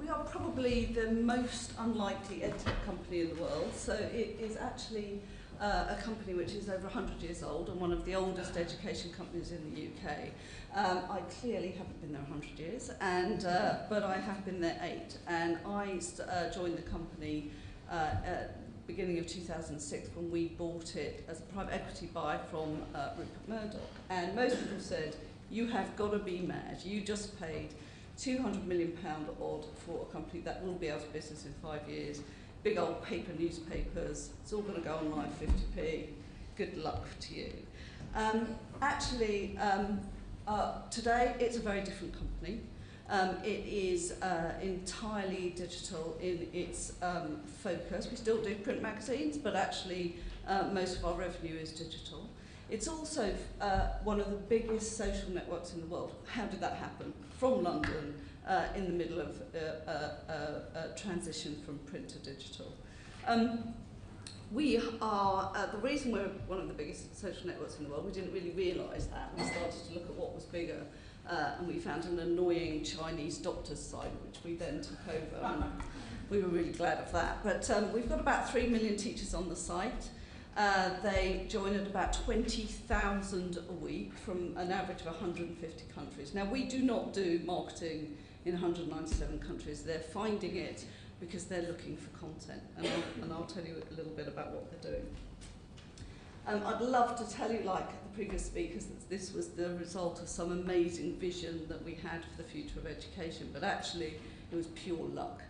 we are probably the most unlikely edtech company in the world. So it is actually a company which is over 100 years old and one of the oldest education companies in the UK. I clearly haven't been there 100 years, but I have been there 8. And I joined the company at the beginning of 2006 when we bought it as a private equity buy from Rupert Murdoch. And most people said, you have got to be mad. You just paid £200 million odd for a company that will be out of business in 5 years. Big old paper newspapers, it's all going to go online 50p. Good luck to you. Today it's a very different company. It is entirely digital in its focus. We still do print magazines, but actually most of our revenue is digital. It's also one of the biggest social networks in the world. How did that happen? From London, in the middle of a transition from print to digital. We are, the reason we're one of the biggest social networks in the world, we didn't really realise that. We started to look at what was bigger, and we found an annoying Chinese doctor's site, which we then took over. And we were really glad of that. But we've got about 3 million teachers on the site. They join at about 20,000 a week from an average of 150 countries. Now, we do not do marketing in 197 countries. They're finding it because they're looking for content. And I'll tell you a little bit about what they're doing. I'd love to tell you, like the previous speakers, that this was the result of some amazing vision that we had for the future of education, but actually it was pure luck.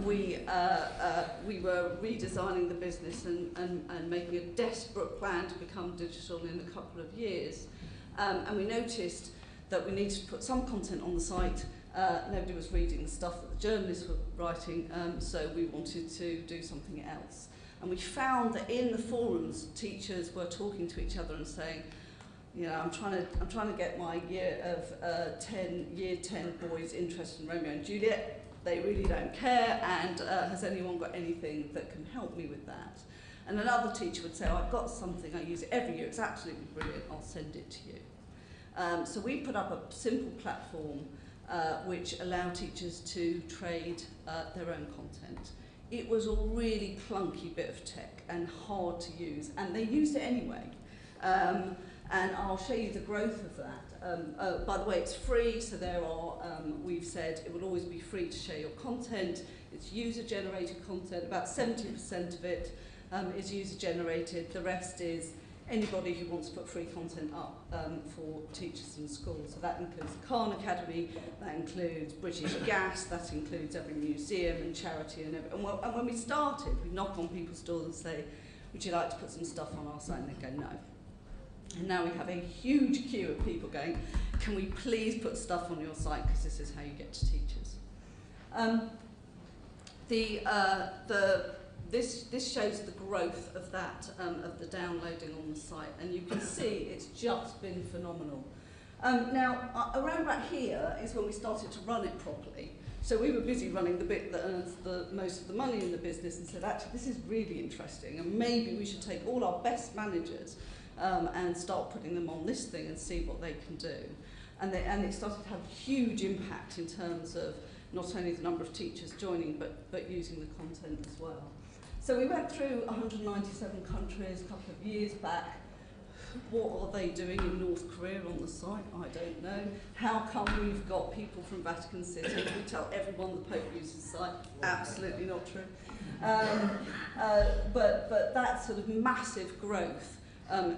We were redesigning the business and making a desperate plan to become digital in a couple of years. And we noticed that we needed to put some content on the site. Nobody was reading the stuff that the journalists were writing, so we wanted to do something else. And we found that in the forums, teachers were talking to each other and saying, you know, I'm trying to get my year 10 boys interested in Romeo and Juliet. They really don't care, and has anyone got anything that can help me with that? And another teacher would say, oh, I've got something, I use it every year, it's absolutely brilliant, I'll send it to you. So we put up a simple platform which allowed teachers to trade their own content. It was a really clunky bit of tech and hard to use, and they used it anyway. And I'll show you the growth of that. By the way, it's free, so there are, we've said it will always be free to share your content. It's user-generated content. About 70% of it is user-generated. The rest is anybody who wants to put free content up for teachers in schools. So that includes the Khan Academy, that includes British Gas, that includes every museum and charity and everything. And when we started, we'd knock on people's doors and say, would you like to put some stuff on our site? And they'd go, no. And now we have a huge queue of people going, can we please put stuff on your site, because this is how you get to teachers. This shows the growth of that, of the downloading on the site, and you can see it's just been phenomenal. Now, around about here is when we started to run it properly. So we were busy running the bit that earns the most of the money in the business and said, actually, this is really interesting, and maybe we should take all our best managers and start putting them on this thing and see what they can do. And it started to have a huge impact in terms of not only the number of teachers joining, but using the content as well. So we went through 197 countries a couple of years back. What are they doing in North Korea on the site? I don't know. How come we've got people from Vatican City? We tell everyone the Pope uses the site. Absolutely not true. But that sort of massive growth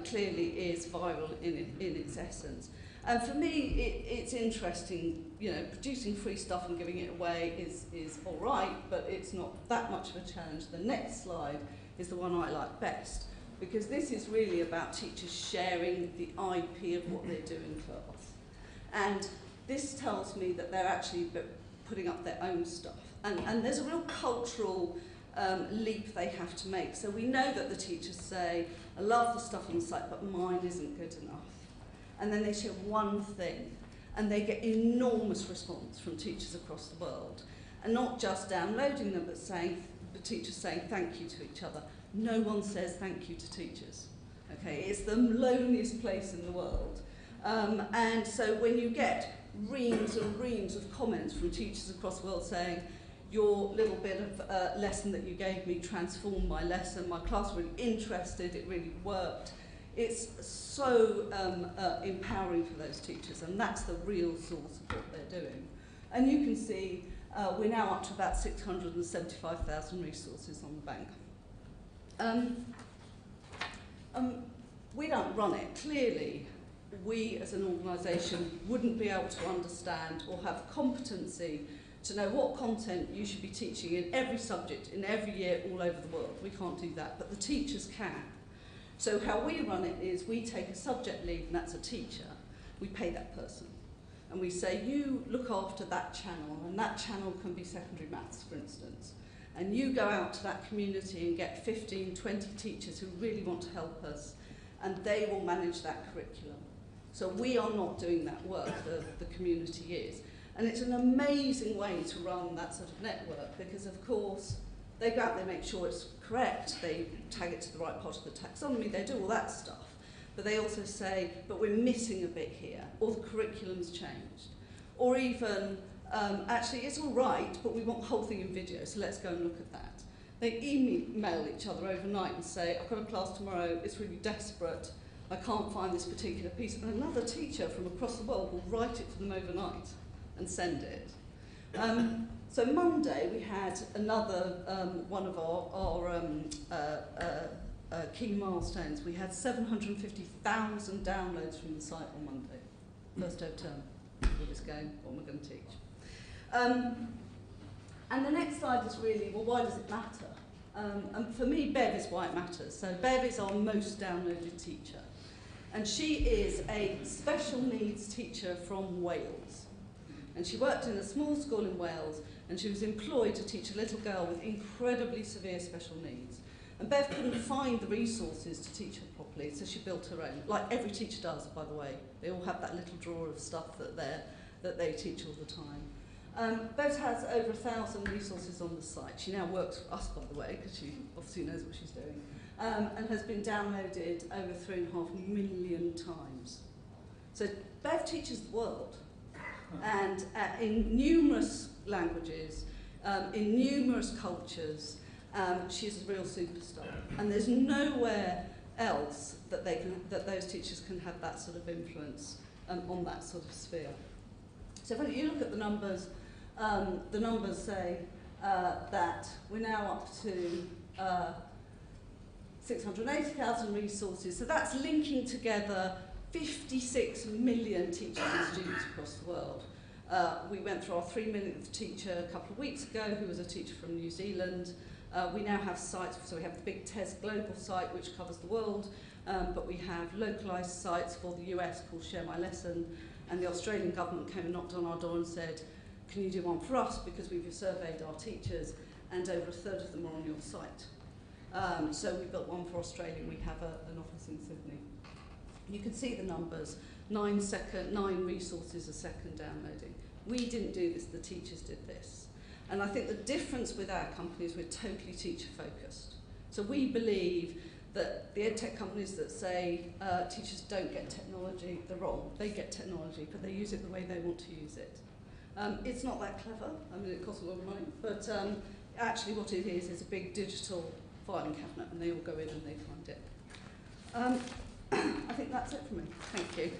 clearly is viral in its essence. And for me, it's interesting, you know, producing free stuff and giving it away is all right, but it's not that much of a challenge. The next slide is the one I like best, because this is really about teachers sharing the IP of what they do in class. And this tells me that they're actually putting up their own stuff. And there's a real cultural leap they have to make. So we know that the teachers say, I love the stuff on the site, but mine isn't good enough. And then they share one thing, and they get enormous response from teachers across the world. And not just downloading them, but teachers saying thank you to each other. No one says thank you to teachers. Okay, it's the loneliest place in the world. And so when you get reams and reams of comments from teachers across the world saying, your little bit of lesson that you gave me transformed my lesson, my class was really interested, it really worked. It's so empowering for those teachers, and that's the real source of what they're doing. And you can see we're now up to about 675,000 resources on the bank. We don't run it. Clearly, we as an organisation wouldn't be able to understand or have competency to know what content you should be teaching in every subject, in every year, all over the world. We can't do that, but the teachers can. So how we run it is we take a subject lead, and that's a teacher. We pay that person. And we say, you look after that channel, and that channel can be secondary maths, for instance. And you go out to that community and get 15, 20 teachers who really want to help us, and they will manage that curriculum. So we are not doing that work, the community is. And it's an amazing way to run that sort of network, because of course, they go out, they make sure it's correct, they tag it to the right part of the taxonomy, they do all that stuff. But they also say, but we're missing a bit here, or the curriculum's changed. Or even, actually, it's all right, but we want the whole thing in video, so let's go and look at that. They email each other overnight and say, I've got a class tomorrow, it's really desperate, I can't find this particular piece. And another teacher from across the world will write it for them overnight and send it. So Monday, we had another one of our key milestones. We had 750,000 downloads from the site on Monday. First day of term, we're just going, what am I going to teach? And the next slide is really, well, why does it matter? And for me, Bev is why it matters. So Bev is our most downloaded teacher. And she is a special needs teacher from Wales. And she worked in a small school in Wales, and she was employed to teach a little girl with incredibly severe special needs. And Bev couldn't find the resources to teach her properly, so she built her own, like every teacher does, by the way. They all have that little drawer of stuff that they teach all the time. Bev has over 1,000 resources on the site. She now works for us, by the way, because she obviously knows what she's doing, and has been downloaded over 3.5 million times. So Bev teaches the world, and in numerous languages, in numerous cultures. She's a real superstar, and there's nowhere else that those teachers can have that sort of influence on that sort of sphere. So when you look at the numbers say that we're now up to 680,000 resources. So that's linking together 56 million teachers and students across the world. We went through our 3 millionth teacher a couple of weeks ago, who was a teacher from New Zealand. We now have sites, so we have the big TES global site, which covers the world, but we have localised sites for the US called Share My Lesson, and the Australian government came and knocked on our door and said, can you do one for us, because we've surveyed our teachers, and over a third of them are on your site. So we built one for Australia, and we have an office in Sydney. You can see the numbers, 9 resources a second downloading. We didn't do this, the teachers did this. And I think the difference with our company is we're totally teacher focused. So we believe that the edtech companies that say teachers don't get technology, they're wrong. They get technology, but they use it the way they want to use it. It's not that clever. I mean, it costs a lot of money, but actually what it is a big digital filing cabinet, and they all go in and they find it. I think that's it for me. Thank you.